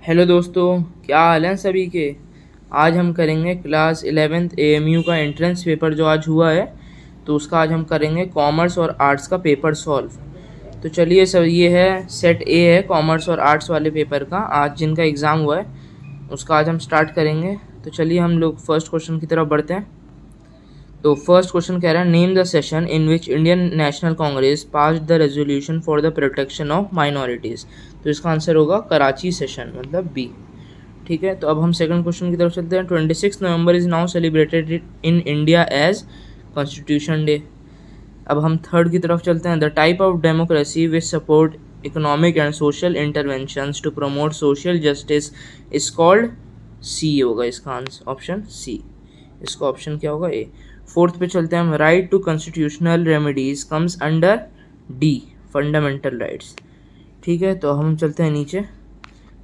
Hello दोस्तों, क्या हाल हैं सभी के। आज हम करेंगे क्लास 11th एएमयू का एंट्रेंस पेपर जो आज हुआ है, तो उसका आज हम करेंगे कॉमर्स और आर्ट्स का पेपर सॉल्व। तो चलिए सर, ये है सेट ए है कॉमर्स और आर्ट्स वाले पेपर का, आज जिनका एग्ज़ाम हुआ है उसका आज हम स्टार्ट करेंगे। तो चलिए हम लोग फर्स्ट क्वेश्चन की तरफ बढ़ते हैं। तो फर्स्ट क्वेश्चन कह रहा है, name the session in which Indian national Congress passed the resolution for the protection of minorities. तो इसका आंसर होगा कराची सेशन, मतलब बी। ठीक है, तो अब हम सेकंड क्वेश्चन की तरफ चलते हैं। 26 November is now celebrated in India as constitution day. अब हम थर्ड की तरफ चलते हैं। The type of democracy which support economic and social interventions to promote social justice is called C होगा इसका आंसर, ऑप्शन सी। इसका ऑप्शन क्या होगा, ए। फोर्थ पे चलते हैं हम। Right to constitutional remedies comes under D, fundamental rights. ठीक है, तो हम चलते हैं नीचे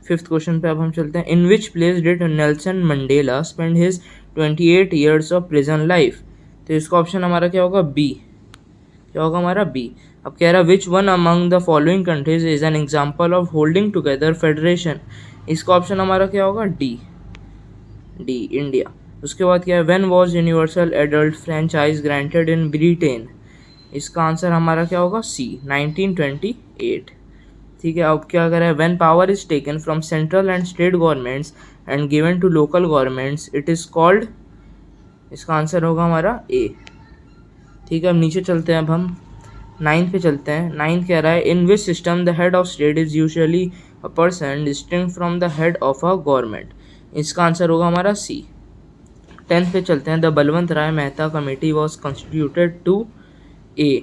फिफ्थ क्वेश्चन पे। अब हम चलते हैं। In which place did Nelson Mandela spend his 28 years of prison life. तो इसका ऑप्शन हमारा क्या होगा, बी। क्या होगा हमारा, बी। अब कह रहा which one among the following countries is an example of holding together federation. इसका ऑप्शन हमारा क्या होगा, डी, डी, इंडिया। उसके बाद क्या है, when was universal adult franchise granted in Britain. इसका आंसर हमारा क्या होगा, सी, 1928। ठीक है, अब क्या करें, when power is taken from central and state governments and given to local governments it is called. इसका आंसर होगा हमारा ए। ठीक है, अब नीचे चलते हैं। अब हम नाइन्थ पे चलते हैं। नाइन्थ कह रहा है, in which system the head of state is usually a person distinct from the head of a government. इसका आंसर होगा हमारा सी। टेंथ पे चलते हैं। The Balwant Rai Mehta committee was constituted to a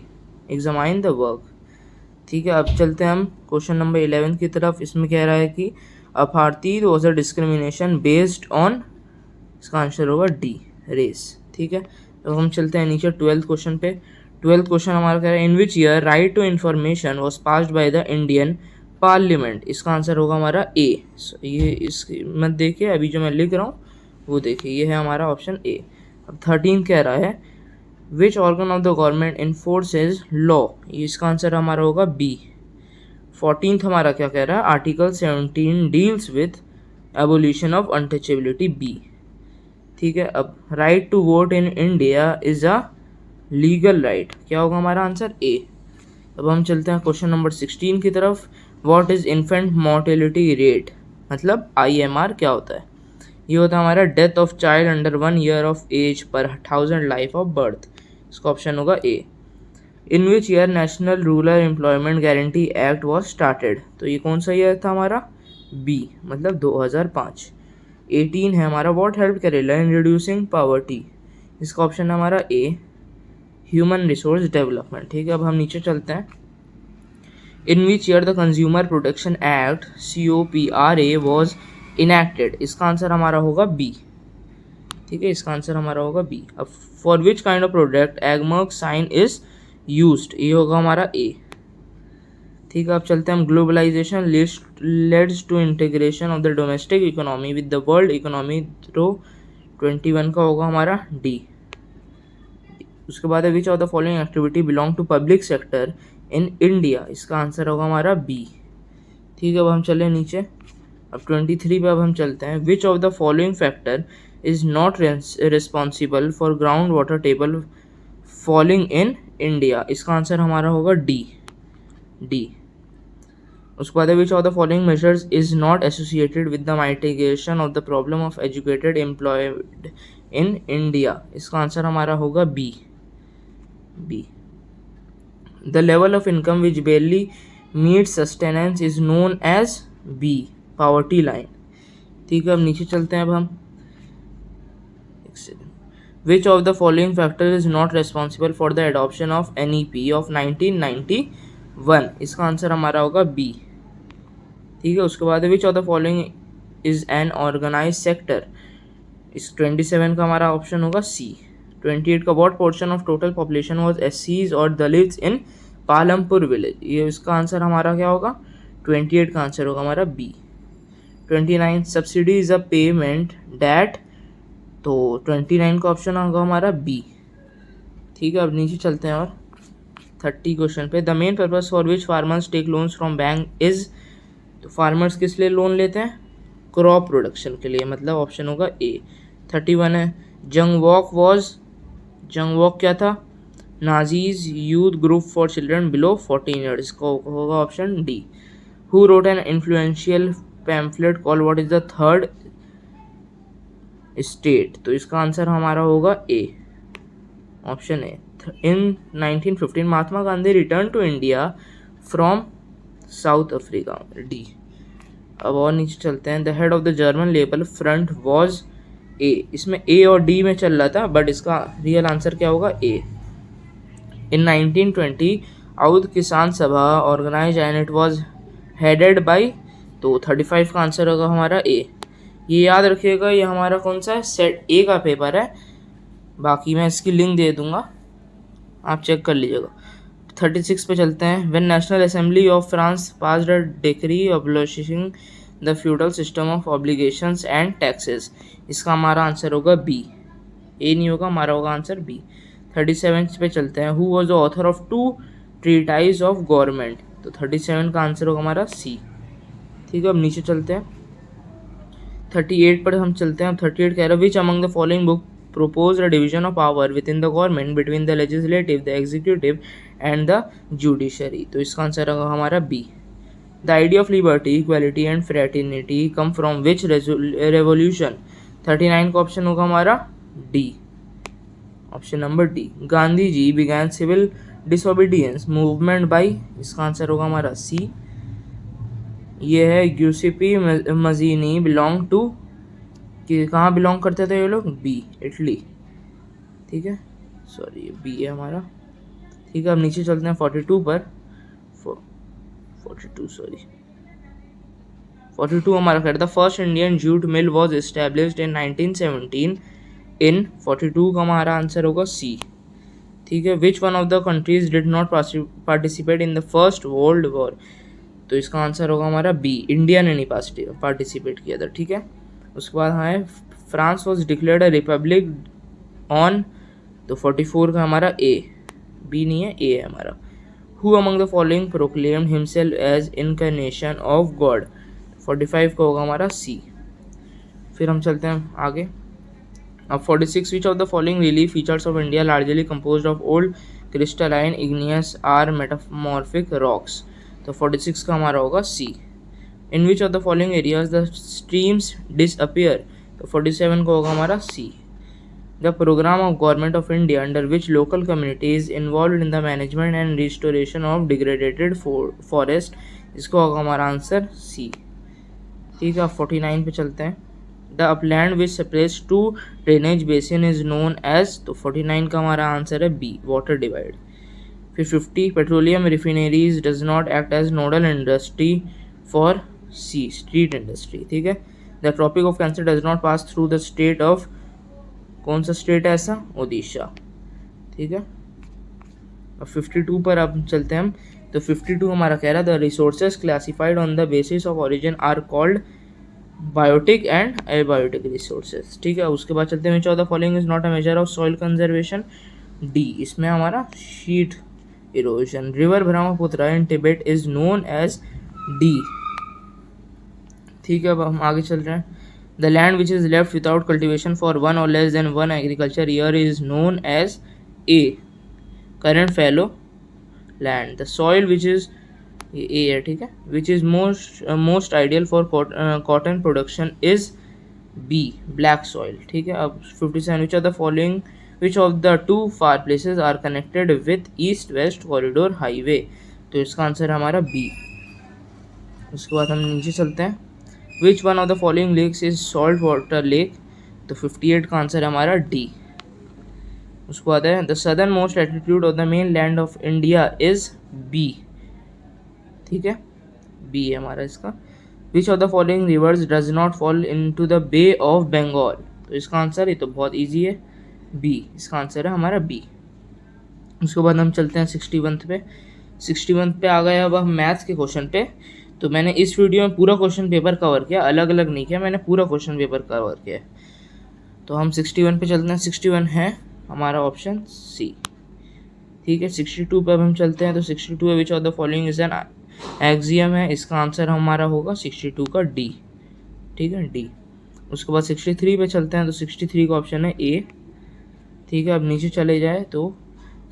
examine the work. ठीक है, अब चलते हैं हम क्वेश्चन नंबर 11 की तरफ। इसमें कह रहा है कि apartheid was a discrimination based on. इसका आंसर होगा डी, रेस। ठीक है, तो हम चलते हैं नीचे 12th क्वेश्चन पे। 12th क्वेश्चन हमारा कह रहा है, in which year right to information was passed by the Indian parliament. इसका आंसर होगा हमारा ए। ये इस मत देखिए, अभी जो मैं लिख रहा हूँ वो देखिए, ये है हमारा ऑप्शन ए। अब 13 कह रहा है, which organ of the government enforces law. इसका आंसर हमारा होगा बी। 14th हमारा क्या कह रहा है, article 17 deals with abolition of untouchability, B. ठीक है, अब right to vote in India is a legal right. क्या होगा हमारा आंसर, ए। अब हम चलते हैं क्वेश्चन नंबर 16 की तरफ। What is infant mortality rate, मतलब IMR क्या होता है। ये होता है हमारा death of child under 1 year of age per 1000 life of birth. इसका ऑप्शन होगा A. In which year national rural employment guarantee act was started. तो ये कौन सा ईयर था हमारा, बी, मतलब 2005। 18 है हमारा, व्हाट हेल्प करेला इन रिड्यूसिंग पॉवर्टी। इसका ऑप्शन है हमारा ए, ह्यूमन रिसोर्स डेवलपमेंट। ठीक है, अब हम नीचे चलते हैं। In which year the consumer protection act COPRA was enacted. इसका आंसर हमारा होगा बी। ठीक है, इसका आंसर हमारा होगा बी। अब for which kind of product Agmark sign is used, ये होगा हमारा ए। ठीक है, अब चलते हैं हम। Globalisation leads to integration of the domestic economy with the world economy through 21 का होगा हमारा डी। उसके बाद है, which of the following activity belong to public sector in India. इसका आंसर होगा हमारा बी। ठीक है, अब हम चले नीचे। अब 23 पे अब हम चलते हैं। Which of the following factor is not responsible for ground water table falling in India. इसका आंसर हमारा होगा डी, डी। उसके बाद which of the following measures is not associated with the mitigation of the problem of educated employed in India. इसका answer हमारा होगा B, B. The level of income which barely meets sustenance is known as B, poverty line. ठीक है, अब नीचे चलते हैं। अब हम विच of the following factor is not responsible for the adoption of NEP of 1991। इसका आंसर हमारा होगा बी। ठीक है, उसके बाद which of the following is an organise sector. इस 27 का हमारा ऑप्शन होगा सी। 28 का, what portion of total population was SCs और दलित्स इन पालमपुर विलेज। ये इसका आंसर हमारा क्या होगा, 28 का आंसर होगा हमारा B. 29, subsidy is a payment that. तो 29 का ऑप्शन होगा हमारा बी। ठीक है, अब नीचे चलते हैं। और 30 क्वेश्चन पे, the main purpose for which farmers take loans from bank is. तो फार्मर्स किस लिए लोन लेते हैं, क्रॉप प्रोडक्शन के लिए, मतलब ऑप्शन होगा ए। 31 है, जंग वॉक क्या था? Nazis youth group for children below 14 years, को होगा option D. Who wrote an influential pamphlet call what is the third state, तो इसका आंसर हमारा होगा A, option A. In 1915 Mahatma Gandhi return to India from South Africa, D. अब और नीचे चलते हैं। The head of the German labour front was A, इसमें ए और डी में चल रहा था, बट इसका रियल आंसर क्या होगा? A. In 1920 Awadh Kisan Sabha organise and it was headed by, तो 35 का आंसर होगा हमारा ए। ये याद रखिएगा, ये हमारा कौन सा है? सेट ए का पेपर है, बाकी मैं इसकी लिंक दे दूंगा, आप चेक कर लीजिएगा। 36 पे चलते हैं। When national assembly of France passed a decree abolishing the feudal system of obligations and taxes, इसका हमारा आंसर होगा बी, ए नहीं होगा, हमारा होगा आंसर बी। 37 पे चलते हैं। Who was the author of 2 treatise of government, तो 37 का आंसर होगा हमारा सी। ठीक है, अब नीचे चलते हैं। 38 पर हम चलते हैं। अब 38 कह रहा है which among the following book proposed a division of power within the government between the legislative, the executive and the judiciary, तो इसका आंसर होगा हमारा B. The idea of liberty, equality and fraternity come from which revolution, 39 का option होगा हमारा D, option number D. Gandhi ji began civil disobedience movement by, इसका answer होगा हमारा सी। ये है यूसिपी मजीनी बिलोंग टू, कि कहाँ बिलोंग करते थे ये लोग? B, Italy. ठीक है, सॉरी ये बी है हमारा। ठीक है, अब नीचे चलते हैं 42 पर। 42 हमारा कहता है first Indian jute mill was established in 1917 इन, 42 का हमारा आंसर होगा सी। ठीक है, विच one of the countries did not participate in the first world war, तो इसका आंसर होगा हमारा बी, इंडिया ने नहीं पार्टिसिपेट किया था। ठीक है, उसके बाद है France was declared a republic on, तो 44 का हमारा ए, बी नहीं है, ए है हमारा। Who among the following proclaimed himself as incarnation of God, 45 का होगा हमारा सी। फिर हम चलते हैं आगे। अब 46 which of the following relief features of India largely composed of old crystalline igneous or metamorphic rocks, तो 46 का हमारा होगा C. In which of the following areas the streams disappear, तो 47 को होगा हमारा C. The programme of government of India under which local communities involve in the management and restoration of degradated forest, इसको होगा हमारा आंसर सी। ठीक है, 49 पे चलते हैं। The upland which separates 2 drainage basin is known as, तो 49 का हमारा आंसर है बी, वाटर डिवाइड। फिर 50 petroleum refineries does not act as nodal industry for C, street industry. ठीक है, the Tropic of Cancer does not pass through the state of, कौन सा state है ऐसा? ओडिशा। ठीक है, अब 52 पर अब चलते हैं हम। तो 52 हमारा कह रहा है the resources classified on the basis of origin are called biotic and abiotic resources. ठीक है, उसके बाद चलते हैं which of the following is not a major of soil conservation, D, इसमें हमारा sheet erosion. River Brahmaputra in Tibet is known as, D. ठीक है, अब हम आगे चल रहे हैं। The land which is left without cultivation for 1 और less than 1 agriculture year is known as A, current fallow land. The soil which is, ये ए है। ठीक है, which is most ideal for cotton production is B, black soil. ठीक है, अब 57 which of the following which of the 2 far places are connected with east west corridor highway, तो इसका answer हमारा बी। उसके बाद हम नीचे चलते हैं। Which one of the following lakes is salt water lake, तो 58 का आंसर है हमारा डी। उसके बाद है the southern most altitude of the main land of India is B. ठीक है, बी है हमारा इसका। Which of the following rivers does not fall into the Bay of Bengal, तो इसका आंसर ये तो बहुत ईजी है, बी, इसका आंसर है हमारा बी। उसके बाद हम चलते हैं 61 पे। 61 पे आ गए अब हम मैथ्स के क्वेश्चन पे। तो मैंने इस वीडियो में पूरा क्वेश्चन पेपर कवर किया, अलग अलग नहीं किया, मैंने पूरा क्वेश्चन पेपर कवर किया। तो हम 61 पे चलते हैं। 61 है हमारा ऑप्शन सी। ठीक है, 62 पे अब हम चलते हैं। तो 62 है which of the following is N axiom है, इसका आंसर हमारा होगा 62 का डी। ठीक है, डी। उसके बाद 63 पे चलते हैं, तो 63 का ऑप्शन है ए। ठीक है, अब नीचे चले जाए तो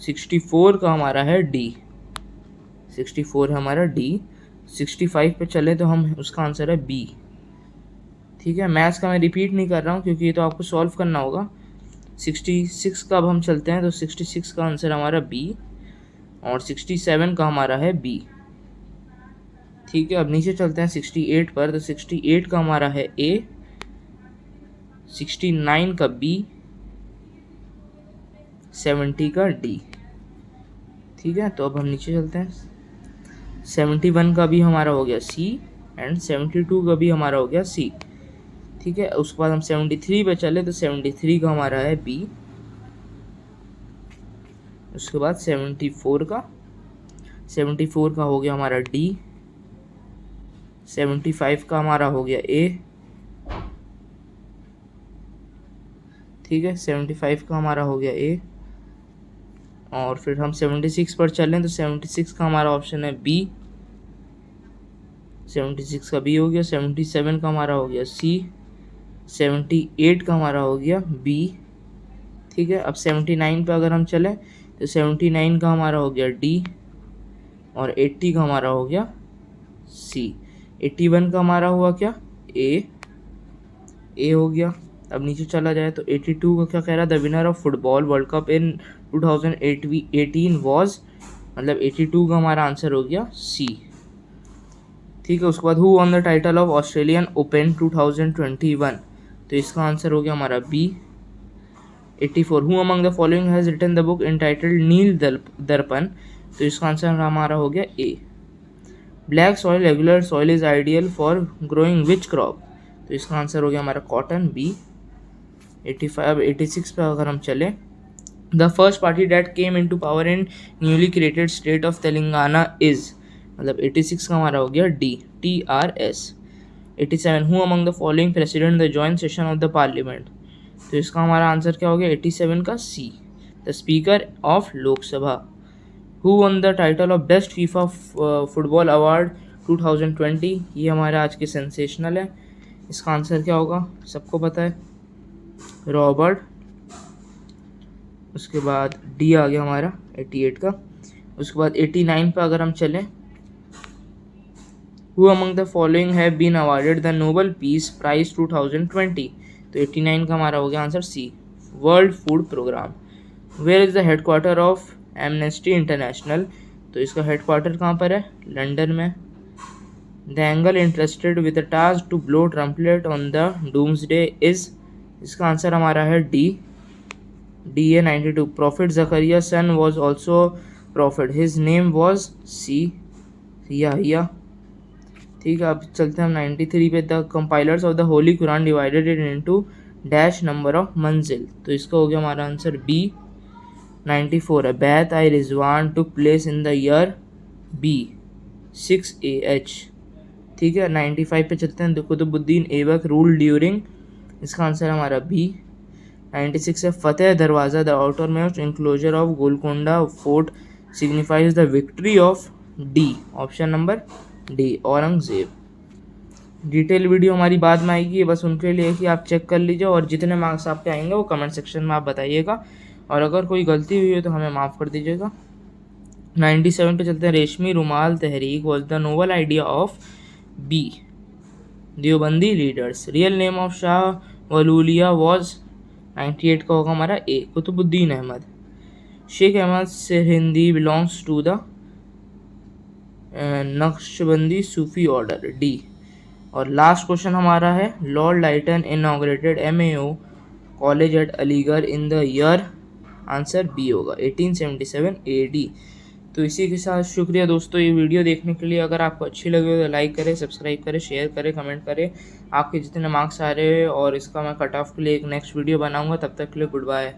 64 का हमारा है डी, 64 है हमारा डी। 65 पे चले तो हम उसका आंसर है बी। ठीक है, मैथ्स का मैं रिपीट नहीं कर रहा हूँ क्योंकि ये तो आपको सॉल्व करना होगा। 66 का अब हम चलते हैं, तो 66 का आंसर हमारा बी, और 67 का हमारा है बी। ठीक है, अब नीचे चलते हैं 68 पर, तो 68 का हमारा है ए, 69 का बी, 70 का डी। ठीक है, तो अब हम नीचे चलते हैं, 71 का भी हमारा हो गया सी, एंड 72 का भी हमारा हो गया सी। ठीक है, उसके बाद हम 73 पे चले, तो 73 का हमारा है बी। उसके बाद 74 का हो गया हमारा डी, 75 का हमारा हो गया ए। ठीक है, 75 का हमारा हो गया ए, और फिर हम 76 पर चलें, तो 76 का हमारा ऑप्शन है बी, 76 का बी हो गया। 77 का हमारा हो गया सी, 78 का हमारा हो गया बी। ठीक है, अब 79 पे अगर हम चलें, तो 79 का हमारा हो गया डी, और 80 का हमारा हो गया सी। 81 का हमारा हुआ क्या, ए हो गया। अब नीचे चला जाए तो 82 का क्या कह रहा है, the winner of football world cup in 2018 was, मतलब 82 का हमारा आंसर हो गया सी। ठीक है, उसके बाद who won the title of Australian Open 2021, तो इसका आंसर हो गया हमारा B. 84 who among the following has written the book entitled Nil Darpan, तो इसका आंसर हमारा हो गया A. Black soil regular soil is ideal for growing which crop, तो इसका आंसर हो गया हमारा कॉटन, बी। 85 86 पे अगर हम चलें, the first party that came in to power in newly created state of Telangana is, मतलब 86 का हमारा हो गया D, TRS। 87 who among the following president the joint session of the parliament, तो इसका हमारा आंसर क्या हो गया 87 का C, the speaker of Lok Sabha. Who won the title of best FIFA football award 2020, ये हमारा आज के सेंसेशनल है। इसका आंसर क्या होगा, सबको पता है, रॉबर्ट। उसके बाद डी आ गया हमारा 88 का। उसके बाद 89 पे अगर हम चलें, who among the following have been awarded the Nobel peace prize 2020, तो 89 का हमारा हो गया answer C, world food programme. Where is the headquarter of Amnesty International, तो इसका हेडक्वार्टर कहाँ पर है, लंदन में। The angel interested with the task to blow trumpet on the doomsday is, इसका आंसर हमारा है D, DA 92। Prophet Zachariah son was also prophet, his name was सी, या। ठीक है, अब चलते हैं हम 93 पे, the compilers of the Holi Quran divided it into dash number of मंजिल, तो इसका हो गया हमारा आंसर बी। 94 है, बैत आई रिजवान took place in the year B, 6 AH। ठीक है, 95 पे चलते हैं, कुतुबुद्दीन ऐबक रूल ड्यूरिंग, इसका आंसर हमारा बी। 96 है, Fateh Darwaza the outer most enclosure of Golconda fort signifies the victory of, D, option number D, Aurangzeb. Detail video हमारी बाद में आएगी, बस उनके लिए कि आप चेक कर लीजिए, और जितने मार्क्स आपके आएंगे वो कमेंट सेक्शन में आप बताइएगा, और अगर कोई गलती हुई है तो हमें माफ़ कर दीजिएगा। 97 पे चलते हैं, Reshmi Rumal Tahrik was the noble idea of B, Deobandi leaders. Real name of Shah Waliullah was, 98 का होगा हमारा A, Qutbuddin Ahmad. Sheikh Ahmad Sirhindi belongs to the Naqshbandi sufi order, D. और लास्ट क्वेश्चन हमारा है, lord Lytton inaugurated MAO college at Aligarh in the year, answer B होगा 1877 AD। तो इसी के साथ शुक्रिया दोस्तों ये वीडियो देखने के लिए। अगर आपको अच्छी लगे तो लाइक करें, सब्सक्राइब करें, शेयर करें, कमेंट करें। आपके जितने मार्क्स आ रहे हैं, और इसका मैं कट ऑफ के लिए एक नेक्स्ट वीडियो बनाऊंगा। तब तक के लिए गुड बाय।